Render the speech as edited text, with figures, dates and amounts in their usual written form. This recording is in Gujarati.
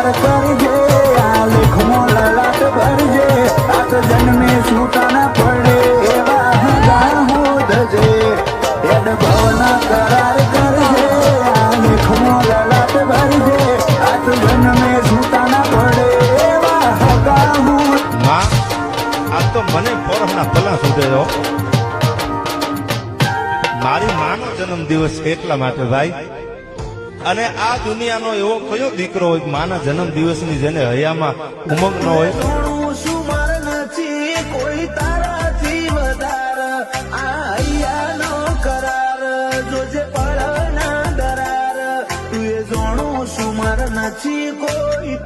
કરાર કરજે આ લેખમાં લલાટ ભરજે આ તો જન્મે છૂટા ના પડે એવા હગા હોદજે એડ ભવના કરાર કરજે આ લેખમાં લલાટ ભરજે આ તો જન્મે છૂટા ના પડે એવા હગા હોદ માં આ તો મને પોરહના ભલા સુધે છો મારી માનો જન્મ દિવસ છે એટલા માટે ભાઈ અને આ દુનિયાનો એવો કયો દીકરો હોય માના જન્મ દિવસની જેને હૈયામાં ઉમંગ ન હોય શું માર નથી કોઈ તારાથી વધારે આ હૈયાનો કરાર જોજે પડના દરાર તું એ જોણું શું માર નથી કોઈ